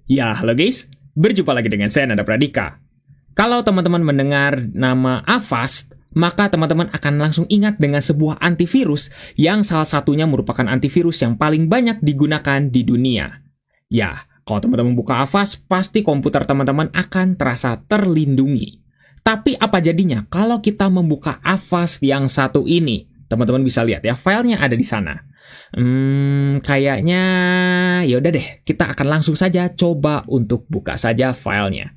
Ya, halo guys. Berjumpa lagi dengan saya, Nanda Pradika. Kalau teman-teman mendengar nama Avast, maka teman-teman akan langsung ingat dengan sebuah antivirus yang salah satunya merupakan antivirus yang paling banyak digunakan di dunia. Ya, kalau teman-teman buka Avast, pasti komputer teman-teman akan terasa terlindungi. Tapi apa jadinya kalau kita membuka Avast yang satu ini? Teman-teman bisa lihat ya, filenya ada di sana. Kayaknya ya udah deh, kita akan langsung saja coba untuk buka saja filenya.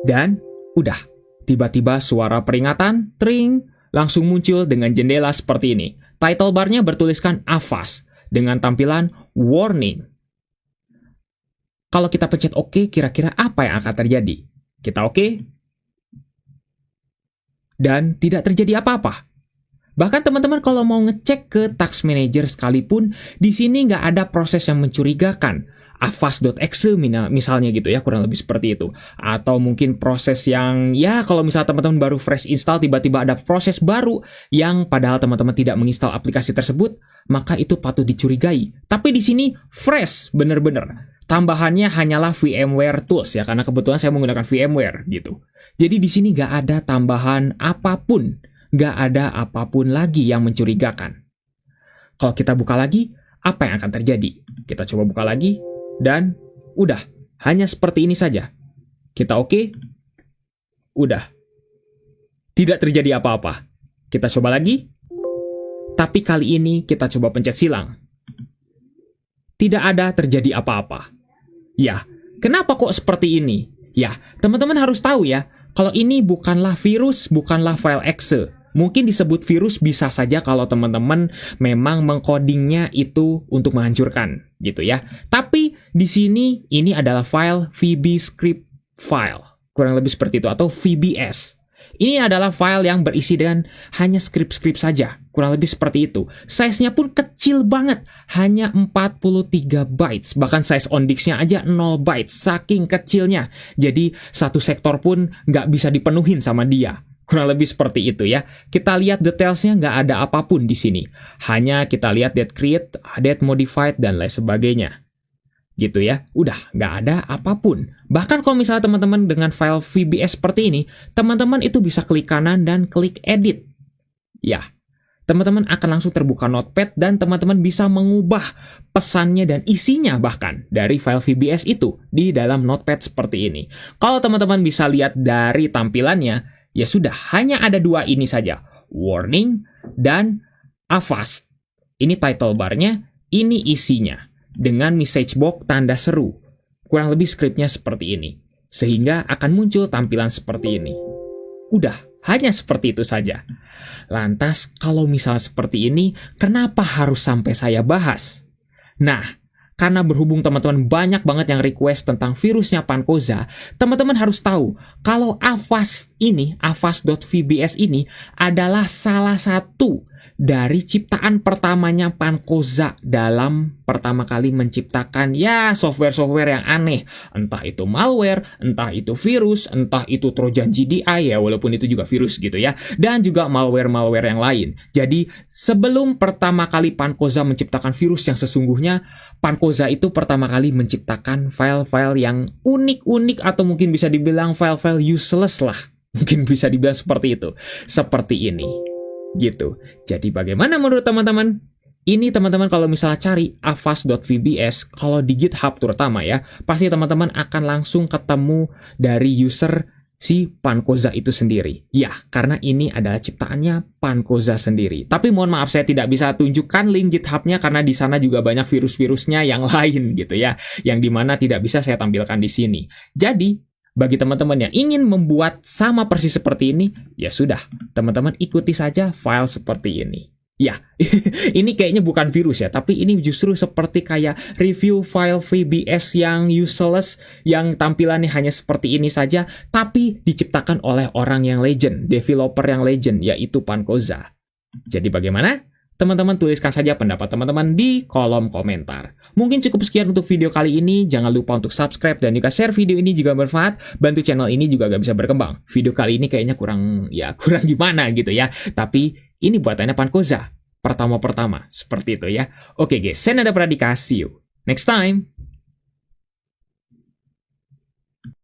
Dan udah, tiba-tiba suara peringatan, tring, langsung muncul dengan jendela seperti ini. Title barnya bertuliskan Avast dengan tampilan warning. Kalau kita pencet OK, kira-kira apa yang akan terjadi? Kita OK. Dan tidak terjadi apa-apa. Bahkan teman-teman kalau mau ngecek ke Task Manager sekalipun, di sini nggak ada proses yang mencurigakan. Avast.exe misalnya gitu ya, kurang lebih seperti itu. Atau mungkin proses yang, ya kalau misalnya teman-teman baru fresh install, tiba-tiba ada proses baru yang padahal teman-teman tidak menginstal aplikasi tersebut, maka itu patut dicurigai. Tapi di sini fresh, bener-bener. Tambahannya hanyalah VMware Tools ya, karena kebetulan saya menggunakan VMware gitu. Jadi di sini nggak ada tambahan apapun. Nggak ada apapun lagi yang mencurigakan. Kalau kita buka lagi, apa yang akan terjadi? Kita coba buka lagi, dan udah, hanya seperti ini saja. Kita OK? Udah. Tidak terjadi apa-apa. Kita coba lagi. Tapi kali ini kita coba pencet silang. Tidak ada terjadi apa-apa. Ya, kenapa kok seperti ini? Ya, teman-teman harus tahu ya, kalau ini bukanlah virus, bukanlah file exe. Mungkin disebut virus bisa saja kalau teman-teman memang mengcodingnya itu untuk menghancurkan, gitu ya. Tapi di sini ini adalah file VBScript file, kurang lebih seperti itu, atau VBS. Ini adalah file yang berisi dengan hanya script-script saja, kurang lebih seperti itu. Size-nya pun kecil banget, hanya 43 bytes, bahkan size on disk-nya aja 0 bytes, saking kecilnya. Jadi satu sektor pun nggak bisa dipenuhin sama dia. Kurang lebih seperti itu ya. Kita lihat detailsnya nggak ada apapun di sini. Hanya kita lihat that create, that modified, dan lain sebagainya. Gitu ya. Udah, nggak ada apapun. Bahkan kalau misalnya teman-teman dengan file VBS seperti ini, teman-teman itu bisa klik kanan dan klik edit. Ya, teman-teman akan langsung terbuka notepad dan teman-teman bisa mengubah pesannya dan isinya bahkan dari file VBS itu di dalam notepad seperti ini. Kalau teman-teman bisa lihat dari tampilannya, ya sudah, hanya ada dua ini saja, warning dan Avast. Ini title barnya, ini isinya, dengan message box tanda seru. Kurang lebih skripnya seperti ini, sehingga akan muncul tampilan seperti ini. Udah, hanya seperti itu saja. Lantas, kalau misalnya seperti ini, kenapa harus sampai saya bahas? Nah, karena berhubung teman-teman banyak banget yang request tentang virusnya Pancoza, teman-teman harus tahu kalau Avast ini, Avast.vbs ini adalah salah satu dari ciptaan pertamanya Pancoza dalam pertama kali menciptakan ya software-software yang aneh. Entah itu malware, entah itu virus, entah itu Trojan GDI ya, walaupun itu juga virus gitu ya. Dan juga malware-malware yang lain. Jadi sebelum pertama kali Pancoza menciptakan virus yang sesungguhnya, Pancoza itu pertama kali menciptakan file-file yang unik-unik atau mungkin bisa dibilang file-file useless lah. Mungkin bisa dibilang seperti itu. Seperti ini. Gitu. Jadi bagaimana menurut teman-teman? Ini teman-teman kalau misalnya cari avast.vbs, kalau di GitHub terutama ya, pasti teman-teman akan langsung ketemu dari user si Pancoza itu sendiri. Ya, karena ini adalah ciptaannya Pancoza sendiri. Tapi mohon maaf, saya tidak bisa tunjukkan link GitHub-nya karena di sana juga banyak virus-virusnya yang lain gitu ya, yang dimana tidak bisa saya tampilkan di sini. Jadi, bagi teman-teman yang ingin membuat sama persis seperti ini, ya sudah, teman-teman ikuti saja file seperti ini. Ya, ini kayaknya bukan virus ya, tapi ini justru seperti kayak review file VBS yang useless, yang tampilannya hanya seperti ini saja, tapi diciptakan oleh orang yang legend, developer yang legend, yaitu Pancoza. Jadi bagaimana? Teman-teman tuliskan saja pendapat teman-teman di kolom komentar. Mungkin cukup sekian untuk video kali ini. Jangan lupa untuk subscribe dan juga share video ini jika bermanfaat. Bantu channel ini juga gak bisa berkembang. Video kali ini kayaknya kurang gimana gitu ya. Tapi ini buatannya Pancoza. Pertama-pertama. Seperti itu ya. Oke guys, saya Nanda Pradika. See you next time.